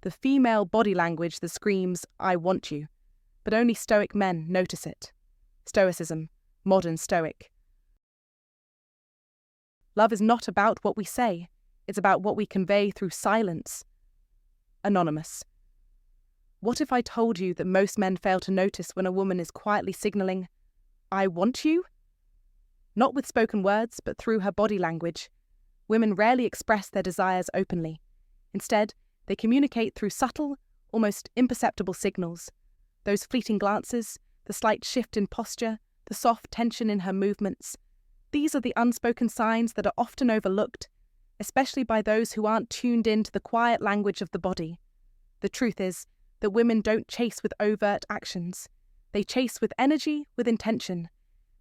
the female body language that screams, "I want you," but only Stoic men notice it. Stoicism, modern Stoic. Love is not about what we say, it's about what we convey through silence. Anonymous. What if I told you that most men fail to notice when a woman is quietly signaling, "I want you"? Not with spoken words, but through her body language. Women rarely express their desires openly. Instead, they communicate through subtle, almost imperceptible signals. Those fleeting glances, the slight shift in posture, the soft tension in her movements. These are the unspoken signs that are often overlooked, especially by those who aren't tuned in to the quiet language of the body. The truth is that women don't chase with overt actions. They chase with energy, with intention.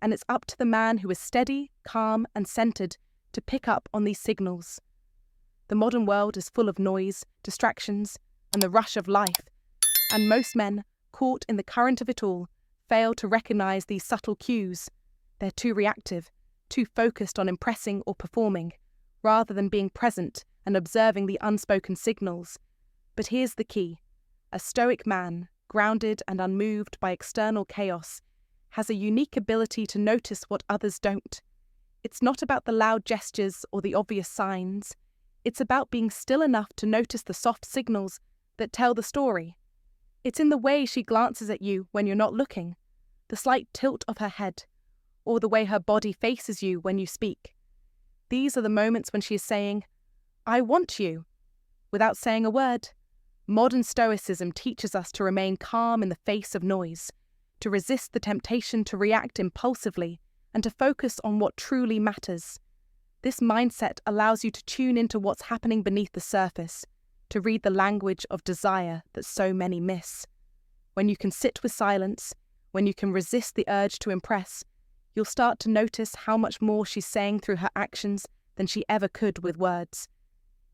And it's up to the man who is steady, calm, and centered to pick up on these signals. The modern world is full of noise, distractions, and the rush of life, and most men, caught in the current of it all, fail to recognize these subtle cues. They're too reactive, too focused on impressing or performing, rather than being present and observing the unspoken signals. But here's the key. A Stoic man, grounded and unmoved by external chaos, has a unique ability to notice what others don't. It's not about the loud gestures or the obvious signs. It's about being still enough to notice the soft signals that tell the story. It's in the way she glances at you when you're not looking, the slight tilt of her head, or the way her body faces you when you speak. These are the moments when she is saying, "I want you," without saying a word. Modern Stoicism teaches us to remain calm in the face of noise, to resist the temptation to react impulsively, and to focus on what truly matters. This mindset allows you to tune into what's happening beneath the surface, to read the language of desire that so many miss. When you can sit with silence, when you can resist the urge to impress, you'll start to notice how much more she's saying through her actions than she ever could with words.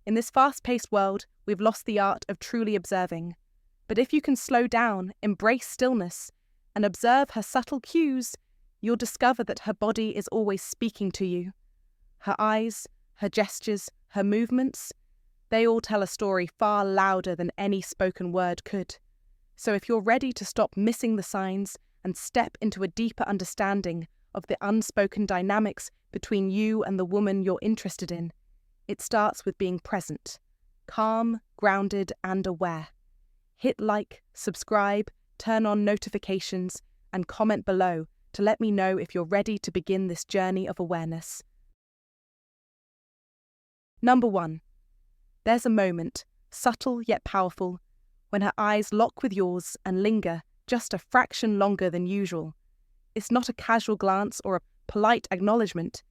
In this fast-paced world, we've lost the art of truly observing. But if you can slow down, embrace stillness, and observe her subtle cues, you'll discover that her body is always speaking to you. Her eyes, her gestures, her movements, they all tell a story far louder than any spoken word could. So if you're ready to stop missing the signs and step into a deeper understanding of the unspoken dynamics between you and the woman you're interested in, it starts with being present, calm, grounded, and aware. Hit like, subscribe, turn on notifications, and comment below to let me know if you're ready to begin this journey of awareness. Number 1. There's a moment, subtle yet powerful, when her eyes lock with yours and linger just a fraction longer than usual. It's not a casual glance or a polite acknowledgement,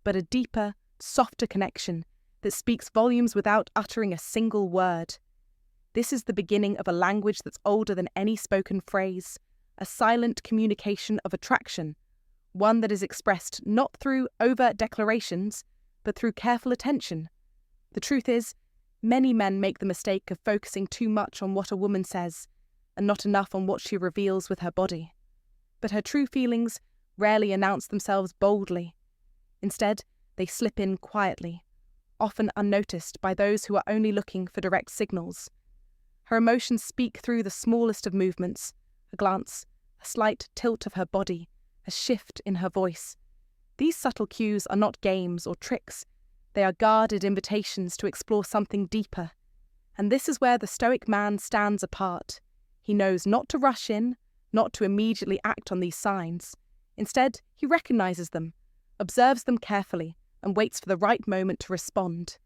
but a deeper, softer connection that speaks volumes without uttering a single word. This is the beginning of a language that's older than any spoken phrase, a silent communication of attraction, one that is expressed not through overt declarations, but through careful attention. The truth is, many men make the mistake of focusing too much on what a woman says, and not enough on what she reveals with her body. But her true feelings rarely announce themselves boldly. Instead, they slip in quietly, often unnoticed by those who are only looking for direct signals. Her emotions speak through the smallest of movements, a glance, a slight tilt of her body, a shift in her voice. These subtle cues are not games or tricks. They are guarded invitations to explore something deeper. And this is where the Stoic man stands apart. He knows not to rush in, not to immediately act on these signs. Instead, he recognizes them, observes them carefully, and waits for the right moment to respond.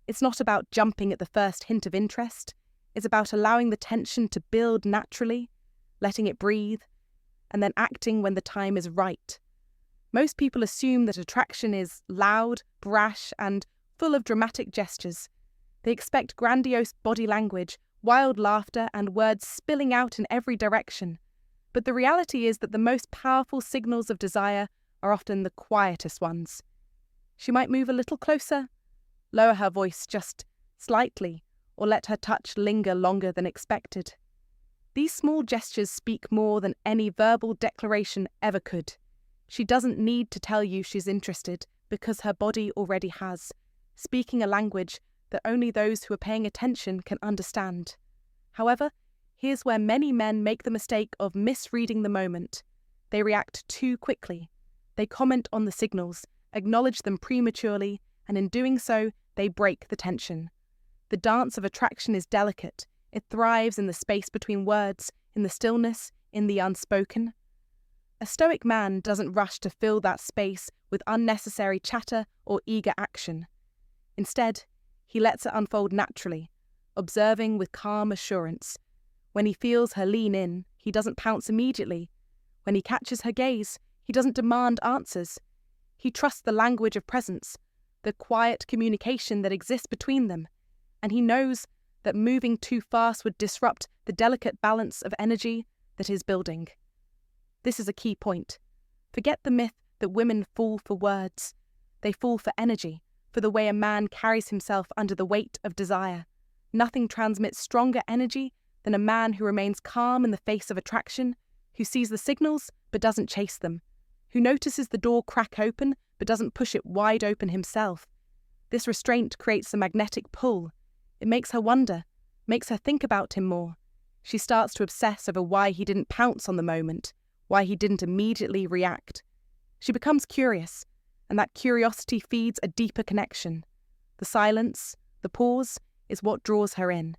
It's not about jumping at the first hint of interest. It's about allowing the tension to build naturally, letting it breathe, and then acting when the time is right. Most people assume that attraction is loud, brash, and full of dramatic gestures. They expect grandiose body language, wild laughter, and words spilling out in every direction. But the reality is that the most powerful signals of desire are often the quietest ones. She might move a little closer, lower her voice just slightly, or let her touch linger longer than expected. These small gestures speak more than any verbal declaration ever could. She doesn't need to tell you she's interested because her body already has, speaking a language that only those who are paying attention can understand. However, here's where many men make the mistake of misreading the moment. They react too quickly. They comment on the signals, acknowledge them prematurely, and in doing so, they break the tension. The dance of attraction is delicate. It thrives in the space between words, in the stillness, in the unspoken. A Stoic man doesn't rush to fill that space with unnecessary chatter or eager action. Instead, he lets it unfold naturally, observing with calm assurance. When he feels her lean in, he doesn't pounce immediately. When he catches her gaze, he doesn't demand answers. He trusts the language of presence, the quiet communication that exists between them, and he knows that moving too fast would disrupt the delicate balance of energy that is building. This is a key point. Forget the myth that women fall for words. They fall for energy, for the way a man carries himself under the weight of desire. Nothing transmits stronger energy than a man who remains calm in the face of attraction, who sees the signals but doesn't chase them, who notices the door crack open but doesn't push it wide open himself. This restraint creates a magnetic pull. It makes her wonder, makes her think about him more. She starts to obsess over why he didn't pounce on the moment, why he didn't immediately react. She becomes curious, and that curiosity feeds a deeper connection. The silence, the pause, is what draws her in.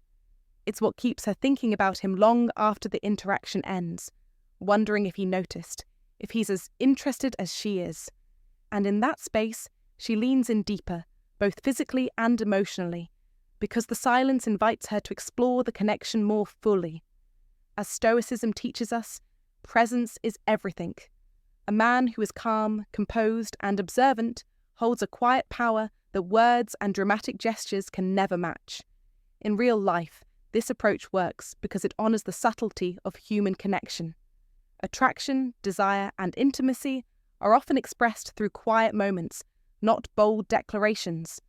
It's what keeps her thinking about him long after the interaction ends, wondering if he noticed, if he's as interested as she is. And in that space, she leans in deeper, both physically and emotionally, because the silence invites her to explore the connection more fully. As Stoicism teaches us, presence is everything. A man who is calm, composed, and observant holds a quiet power that words and dramatic gestures can never match. In real life, this approach works because it honors the subtlety of human connection. Attraction, desire, and intimacy are often expressed through quiet moments, not bold declarations.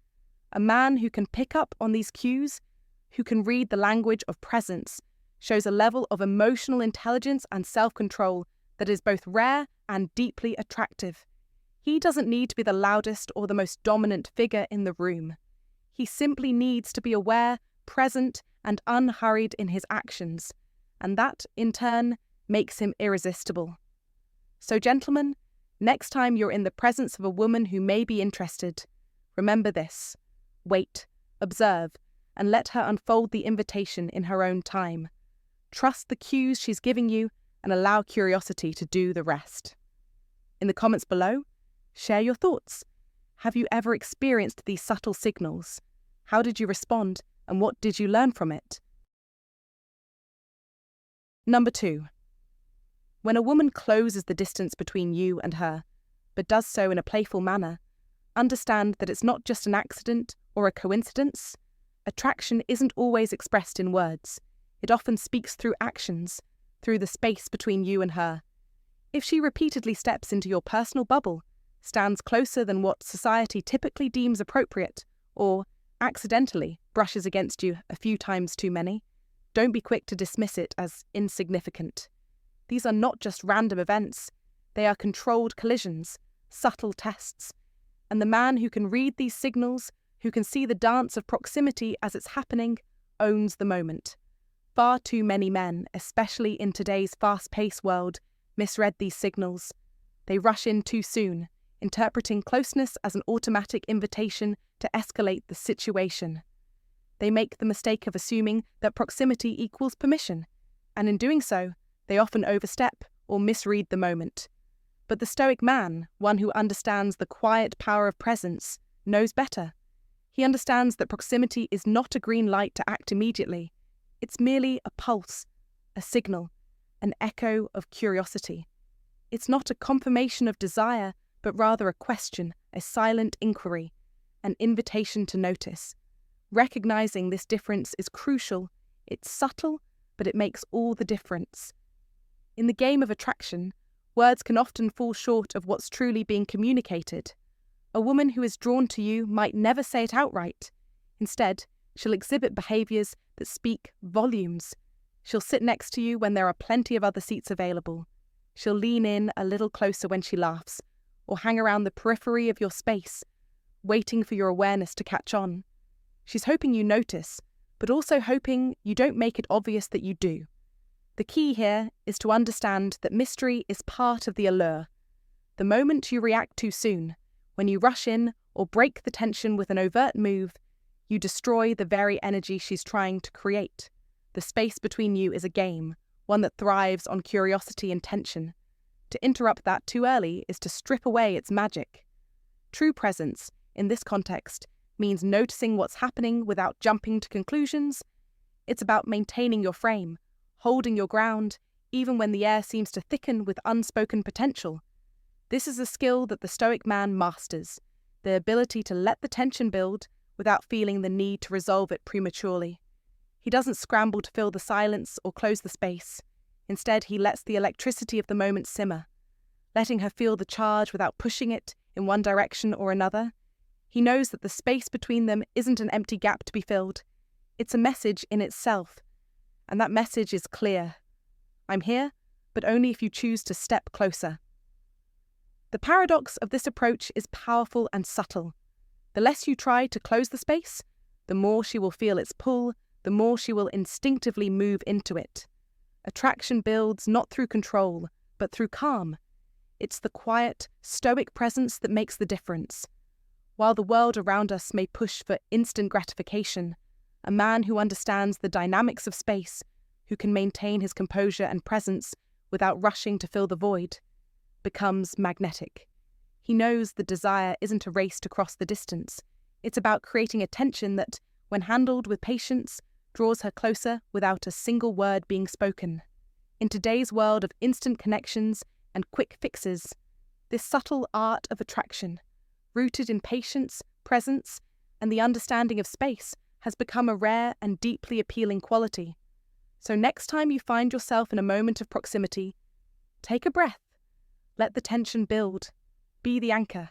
A man who can pick up on these cues, who can read the language of presence, shows a level of emotional intelligence and self-control that is both rare and deeply attractive. He doesn't need to be the loudest or the most dominant figure in the room. He simply needs to be aware, present, and unhurried in his actions, and that, in turn, makes him irresistible. So, gentlemen, next time you're in the presence of a woman who may be interested, remember this: wait, observe, and let her unfold the invitation in her own time. Trust the cues she's giving you and allow curiosity to do the rest. In the comments below, share your thoughts. Have you ever experienced these subtle signals? How did you respond, and what did you learn from it? Number 2. When a woman closes the distance between you and her, but does so in a playful manner, understand that it's not just an accident or a coincidence. Attraction isn't always expressed in words. It often speaks through actions, through the space between you and her. If she repeatedly steps into your personal bubble, stands closer than what society typically deems appropriate, or accidentally brushes against you a few times too many, don't be quick to dismiss it as insignificant. These are not just random events. They are controlled collisions, subtle tests. And the man who can read these signals, who can see the dance of proximity as it's happening, owns the moment. Far too many men, especially in today's fast-paced world, misread these signals. They rush in too soon, interpreting closeness as an automatic invitation to escalate the situation. They make the mistake of assuming that proximity equals permission, and in doing so, they often overstep or misread the moment. But the Stoic man, one who understands the quiet power of presence, knows better. He understands that proximity is not a green light to act immediately. It's merely a pulse, a signal, an echo of curiosity. It's not a confirmation of desire, but rather a question, a silent inquiry, an invitation to notice. Recognizing this difference is crucial. It's subtle, but it makes all the difference. In the game of attraction, words can often fall short of what's truly being communicated. A woman who is drawn to you might never say it outright. Instead, she'll exhibit behaviors that speak volumes. She'll sit next to you when there are plenty of other seats available. She'll lean in a little closer when she laughs, or hang around the periphery of your space, waiting for your awareness to catch on. She's hoping you notice, but also hoping you don't make it obvious that you do. The key here is to understand that mystery is part of the allure. The moment you react too soon, when you rush in or break the tension with an overt move, you destroy the very energy she's trying to create. The space between you is a game, one that thrives on curiosity and tension. To interrupt that too early is to strip away its magic. True presence, in this context, means noticing what's happening without jumping to conclusions. It's about maintaining your frame, holding your ground, even when the air seems to thicken with unspoken potential. This is a skill that the Stoic man masters, the ability to let the tension build without feeling the need to resolve it prematurely. He doesn't scramble to fill the silence or close the space. Instead, he lets the electricity of the moment simmer, letting her feel the charge without pushing it in one direction or another. He knows that the space between them isn't an empty gap to be filled. It's a message in itself, and that message is clear. I'm here, but only if you choose to step closer. The paradox of this approach is powerful and subtle. The less you try to close the space, the more she will feel its pull, the more she will instinctively move into it. Attraction builds not through control, but through calm. It's the quiet, stoic presence that makes the difference. While the world around us may push for instant gratification, a man who understands the dynamics of space, who can maintain his composure and presence without rushing to fill the void, becomes magnetic. He knows the desire isn't a race to cross the distance. It's about creating a tension that, when handled with patience, draws her closer without a single word being spoken. In today's world of instant connections and quick fixes, this subtle art of attraction, rooted in patience, presence, and the understanding of space, has become a rare and deeply appealing quality. So next time you find yourself in a moment of proximity, take a breath. Let the tension build. Be the anchor.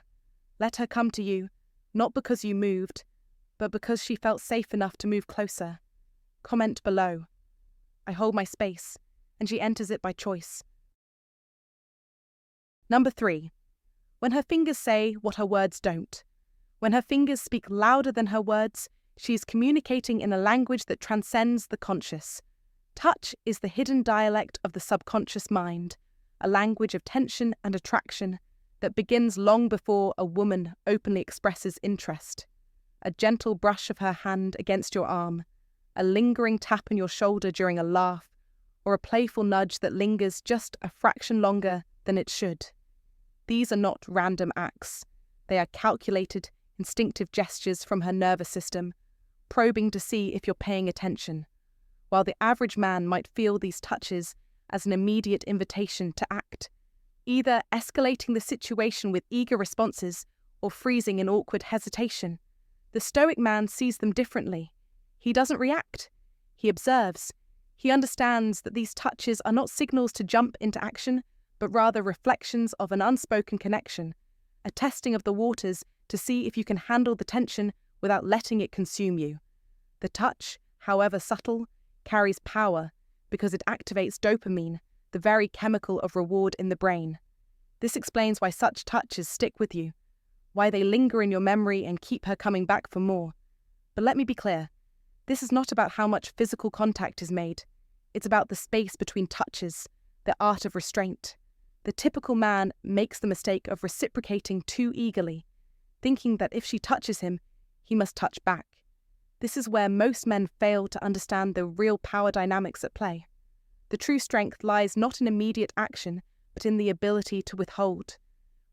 Let her come to you, not because you moved, but because she felt safe enough to move closer. Comment below. I hold my space, and she enters it by choice. Number 3. When her fingers say what her words don't. When her fingers speak louder than her words, she is communicating in a language that transcends the conscious. Touch is the hidden dialect of the subconscious mind, a language of tension and attraction that begins long before a woman openly expresses interest. A gentle brush of her hand against your arm, a lingering tap on your shoulder during a laugh, or a playful nudge that lingers just a fraction longer than it should. These are not random acts. They are calculated, instinctive gestures from her nervous system, probing to see if you're paying attention, while the average man might feel these touches as an immediate invitation to act, either escalating the situation with eager responses or freezing in awkward hesitation. The Stoic man sees them differently. He doesn't react. He observes. He understands that these touches are not signals to jump into action, but rather reflections of an unspoken connection, a testing of the waters to see if you can handle the tension without letting it consume you. The touch, however subtle, carries power because it activates dopamine, the very chemical of reward in the brain. This explains why such touches stick with you, why they linger in your memory and keep her coming back for more. But let me be clear, this is not about how much physical contact is made. It's about the space between touches, the art of restraint. The typical man makes the mistake of reciprocating too eagerly, thinking that if she touches him, he must touch back. This is where most men fail to understand the real power dynamics at play. The true strength lies not in immediate action, but in the ability to withhold.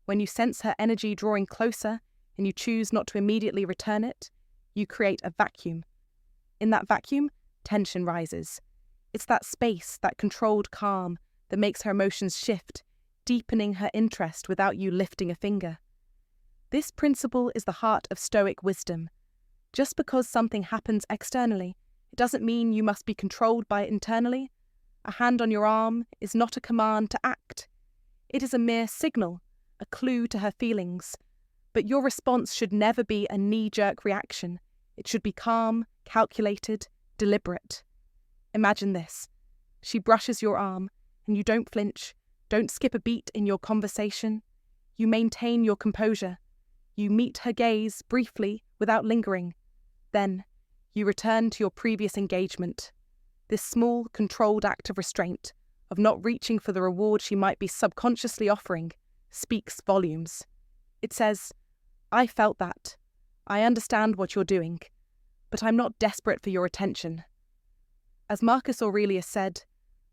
When you sense her energy drawing closer and you choose not to immediately return it, you create a vacuum. In that vacuum, tension rises. It's that space, that controlled calm, that makes her emotions shift, deepening her interest without you lifting a finger. This principle is the heart of Stoic wisdom. Just because something happens externally, it doesn't mean you must be controlled by it internally. A hand on your arm is not a command to act. It is a mere signal, a clue to her feelings. But your response should never be a knee-jerk reaction. It should be calm, calculated, deliberate. Imagine this. She brushes your arm, and you don't flinch, don't skip a beat in your conversation. You maintain your composure. You meet her gaze briefly without lingering. Then you return to your previous engagement. This small, controlled act of restraint, of not reaching for the reward she might be subconsciously offering, speaks volumes. It says, "I felt that. I understand what you're doing, but I'm not desperate for your attention." As Marcus Aurelius said,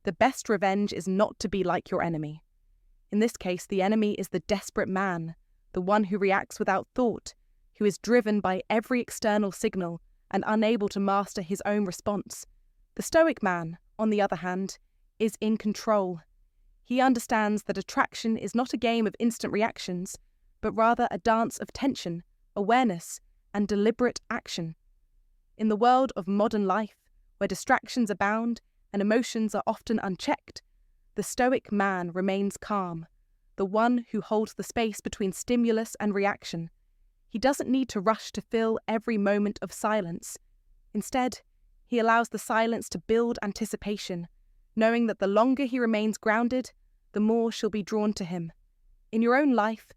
the best revenge is not to be like your enemy. In this case, the enemy is the desperate man, the one who reacts without thought, who is driven by every external signal and unable to master his own response. The Stoic man, on the other hand, is in control. He understands that attraction is not a game of instant reactions, but rather a dance of tension, awareness, and deliberate action. In the world of modern life, where distractions abound and emotions are often unchecked, the Stoic man remains calm, the one who holds the space between stimulus and reaction. He doesn't need to rush to fill every moment of silence. Instead, he allows the silence to build anticipation, knowing that the longer he remains grounded, the more she'll be drawn to him. In your own life,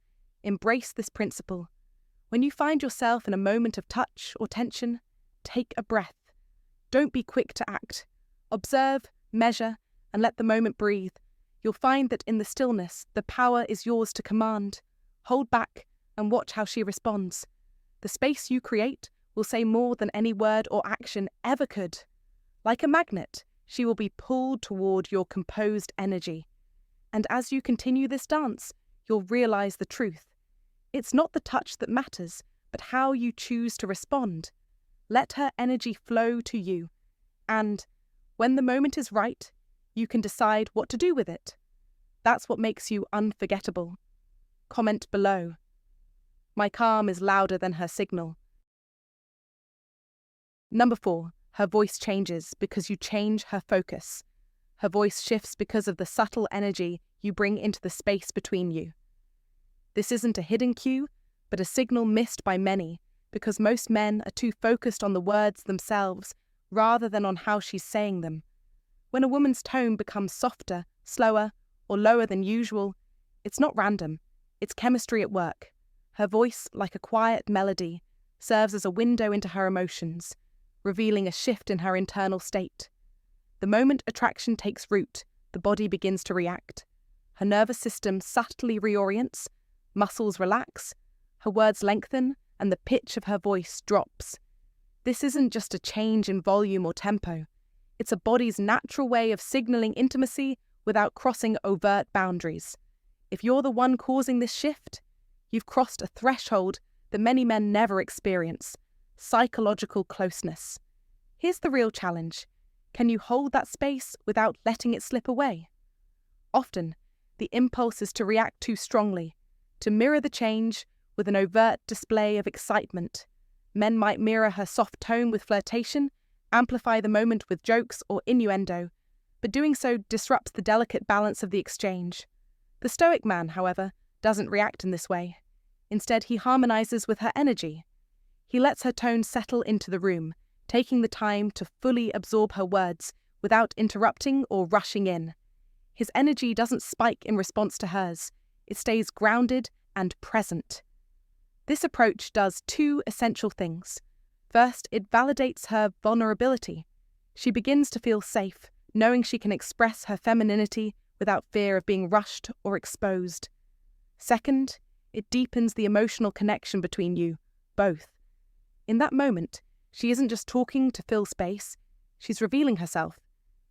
embrace this principle. When you find yourself in a moment of touch or tension, take a breath. Don't be quick to act. Observe, measure, and let the moment breathe. You'll find that in the stillness, the power is yours to command. Hold back and watch how she responds. The space you create will say more than any word or action ever could. Like a magnet, she will be pulled toward your composed energy. And as you continue this dance, you'll realize the truth. It's not the touch that matters, but how you choose to respond. Let her energy flow to you, and when the moment is right, you can decide what to do with it. That's what makes you unforgettable. Comment below. My calm is louder than her signal. Number 4, her voice changes because you change her focus. Her voice shifts because of the subtle energy you bring into the space between you. This isn't a hidden cue, but a signal missed by many, because most men are too focused on the words themselves rather than on how she's saying them. When a woman's tone becomes softer, slower, or lower than usual, it's not random, it's chemistry at work. Her voice, like a quiet melody, serves as a window into her emotions, revealing a shift in her internal state. The moment attraction takes root, the body begins to react. Her nervous system subtly reorients, muscles relax, her words lengthen, and the pitch of her voice drops. This isn't just a change in volume or tempo. It's a body's natural way of signaling intimacy without crossing overt boundaries. If you're the one causing this shift, you've crossed a threshold that many men never experience: psychological closeness. Here's the real challenge. Can you hold that space without letting it slip away? Often, the impulse is to react too strongly, to mirror the change with an overt display of excitement. Men might mirror her soft tone with flirtation, amplify the moment with jokes or innuendo, but doing so disrupts the delicate balance of the exchange. The Stoic man, however, doesn't react in this way. Instead, he harmonizes with her energy. He lets her tone settle into the room, taking the time to fully absorb her words without interrupting or rushing in. His energy doesn't spike in response to hers. It stays grounded and present. This approach does two essential things. First, it validates her vulnerability. She begins to feel safe, knowing she can express her femininity without fear of being rushed or exposed. Second, it deepens the emotional connection between you, both. In that moment, she isn't just talking to fill space, she's revealing herself.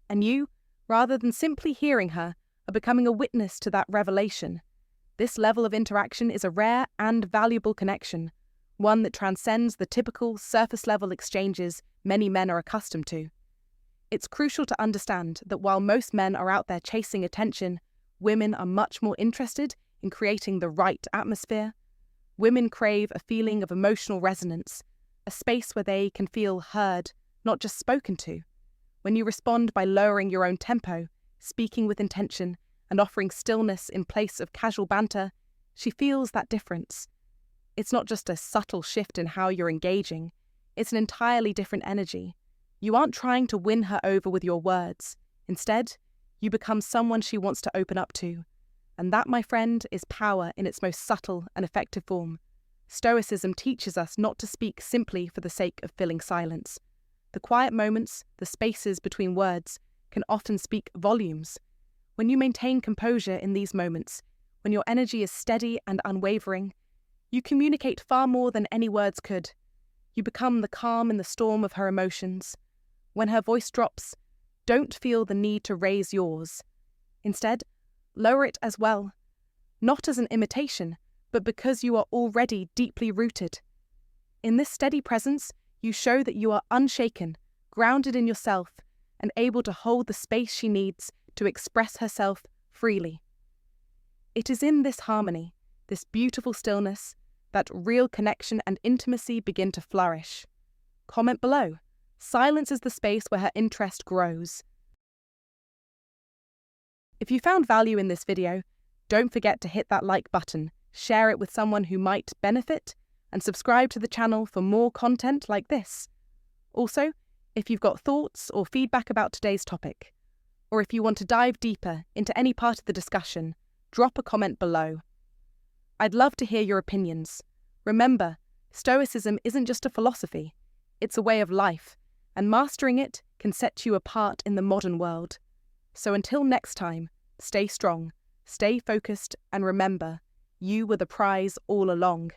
And you, rather than simply hearing her, are becoming a witness to that revelation. This level of interaction is a rare and valuable connection, one that transcends the typical surface-level exchanges many men are accustomed to. It's crucial to understand that while most men are out there chasing attention, women are much more interested in creating the right atmosphere. Women crave a feeling of emotional resonance, a space where they can feel heard, not just spoken to. When you respond by lowering your own tempo, speaking with intention, and offering stillness in place of casual banter, she feels that difference. It's not just a subtle shift in how you're engaging, it's an entirely different energy. You aren't trying to win her over with your words. Instead, you become someone she wants to open up to. And that, my friend, is power in its most subtle and effective form. Stoicism teaches us not to speak simply for the sake of filling silence, The quiet moments, the spaces between words, can often speak volumes. When you maintain composure in these moments, when your energy is steady and unwavering, you communicate far more than any words could. You become the calm in the storm of her emotions. When her voice drops, don't feel the need to raise yours. Instead, lower it as well, not as an imitation, but because you are already deeply rooted. In this steady presence, you show that you are unshaken, grounded in yourself, and able to hold the space she needs to express herself freely. It is in this harmony, this beautiful stillness, that real connection and intimacy begin to flourish. Comment below. Silence is the space where her interest grows. If you found value in this video, don't forget to hit that like button, share it with someone who might benefit, and subscribe to the channel for more content like this. Also, if you've got thoughts or feedback about today's topic, or if you want to dive deeper into any part of the discussion, drop a comment below. I'd love to hear your opinions. Remember, Stoicism isn't just a philosophy, it's a way of life, and mastering it can set you apart in the modern world. So until next time, stay strong, stay focused, and remember, you were the prize all along.